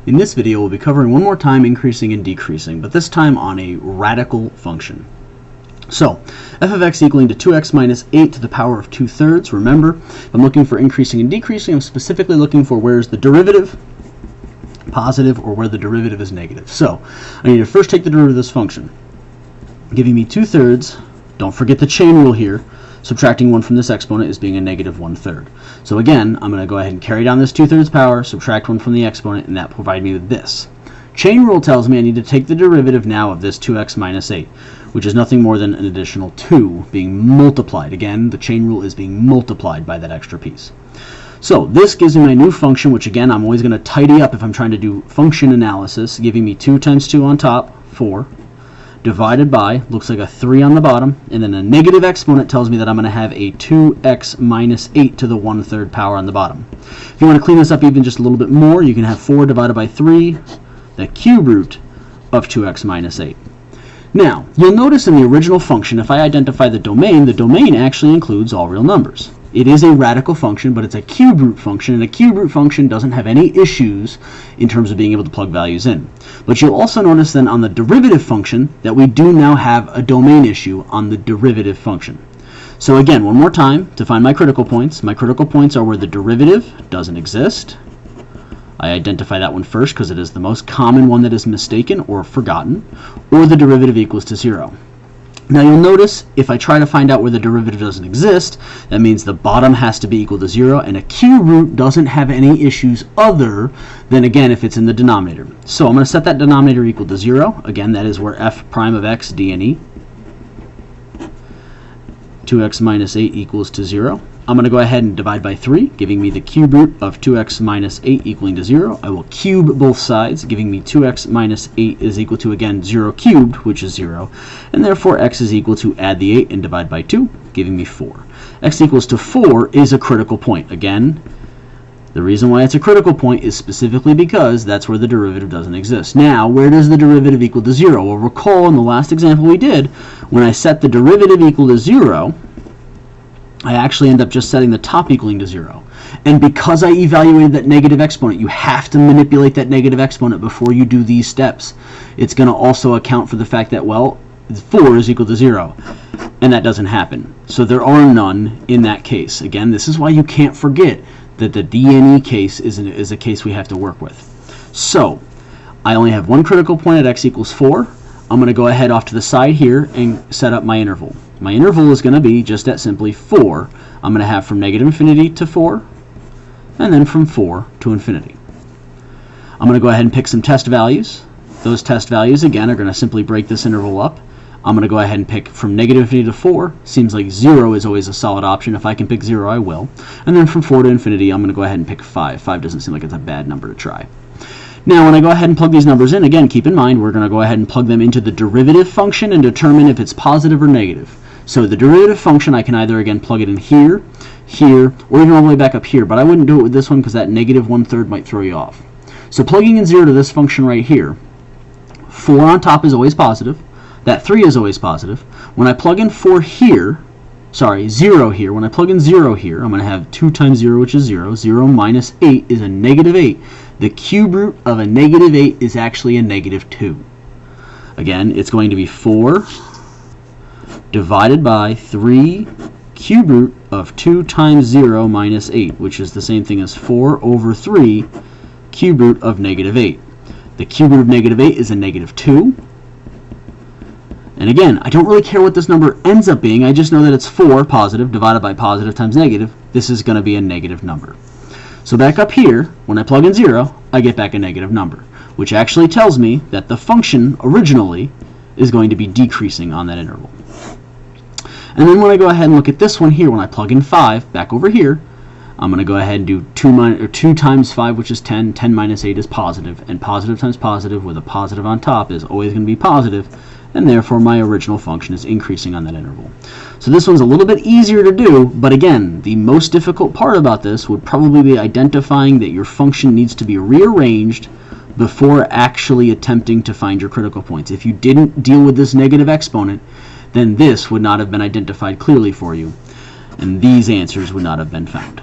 In this video, we'll be covering one more time increasing and decreasing, but this time on a radical function. So, f of x equaling to 2x minus 8 to the power of 2/3. Remember, if I'm looking for increasing and decreasing, I'm specifically looking for where's the derivative positive or where the derivative is negative. So, I need to first take the derivative of this function, giving me 2/3. Don't forget the chain rule here. Subtracting 1 from this exponent is being a negative 1/3. So again, I'm going to go ahead and carry down this 2/3 power, subtract 1 from the exponent, and that provides me with this. Chain rule tells me I need to take the derivative now of this 2x minus 8, which is nothing more than an additional 2 being multiplied. Again, the chain rule is being multiplied by that extra piece. So this gives me my new function, which again, I'm always going to tidy up if I'm trying to do function analysis, giving me 2 times 2 on top, 4. Divided by, looks like a 3 on the bottom, and then a negative exponent tells me that I'm going to have a 2x minus 8 to the 1/3 power on the bottom. If you want to clean this up even just a little bit more, you can have 4 divided by 3, the cube root of 2x minus 8. Now, you'll notice in the original function, if I identify the domain actually includes all real numbers. It is a radical function, but it's a cube root function, and a cube root function doesn't have any issues in terms of being able to plug values in. But you'll also notice then on the derivative function that we do now have a domain issue on the derivative function. So again, one more time, to find my critical points are where the derivative doesn't exist. I identify that one first because it is the most common one that is mistaken or forgotten, or the derivative equals to 0. Now you'll notice if I try to find out where the derivative doesn't exist, that means the bottom has to be equal to 0, and a cube root doesn't have any issues other than, again, if it's in the denominator. So I'm going to set that denominator equal to 0. Again, that is where f prime of x d and e. 2x minus 8 equals to 0. I'm going to go ahead and divide by 3, giving me the cube root of 2x minus 8 equaling to 0. I will cube both sides, giving me 2x minus 8 is equal to, again, 0 cubed, which is 0. And therefore, x is equal to add the 8 and divide by 2, giving me 4. X equals to 4 is a critical point. Again, the reason why it's a critical point is specifically because that's where the derivative doesn't exist. Now, where does the derivative equal to 0? Well, recall in the last example we did, when I set the derivative equal to 0, I actually end up just setting the top equaling to 0. And because I evaluated that negative exponent, you have to manipulate that negative exponent before you do these steps. It's going to also account for the fact that, well, 4 is equal to 0. And that doesn't happen. So there are none in that case. Again, this is why you can't forget that the D and E case is a case we have to work with. So I only have one critical point at x equals 4. I'm going to go ahead off to the side here and set up my interval. My interval is going to be just that simply 4. I'm going to have from negative infinity to 4, and then from 4 to infinity. I'm going to go ahead and pick some test values. Those test values, again, are going to simply break this interval up. I'm going to go ahead and pick from negative infinity to 4. Seems like 0 is always a solid option. If I can pick 0, I will. And then from 4 to infinity, I'm going to go ahead and pick 5. 5 doesn't seem like it's a bad number to try. Now, when I go ahead and plug these numbers in, again, keep in mind, we're going to go ahead and plug them into the derivative function and determine if it's positive or negative. So the derivative function, I can either, again, plug it in here, here, or even all the way back up here. But I wouldn't do it with this one because that negative 1/3 might throw you off. So plugging in 0 to this function right here, 4 on top is always positive. That 3 is always positive. When I plug in 0 here, when I plug in 0 here, I'm going to have 2 times 0, which is 0. 0 minus 8 is a negative 8. The cube root of a negative 8 is actually a negative 2. Again, it's going to be 4 divided by 3 cube root of 2 times 0 minus 8, which is the same thing as 4 over 3 cube root of negative 8. The cube root of negative 8 is a negative 2. And again, I don't really care what this number ends up being. I just know that it's 4 positive divided by positive times negative. This is going to be a negative number. So back up here, when I plug in 0, I get back a negative number, which actually tells me that the function originally is going to be decreasing on that interval. And then when I go ahead and look at this one here, when I plug in 5 back over here, I'm going to go ahead and do 2 times 5, which is 10. 10 minus 8 is positive, and positive times positive with a positive on top is always going to be positive, and therefore my original function is increasing on that interval. So this one's a little bit easier to do, but again, the most difficult part about this would probably be identifying that your function needs to be rearranged before actually attempting to find your critical points. If you didn't deal with this negative exponent, then this would not have been identified clearly for you, and these answers would not have been found.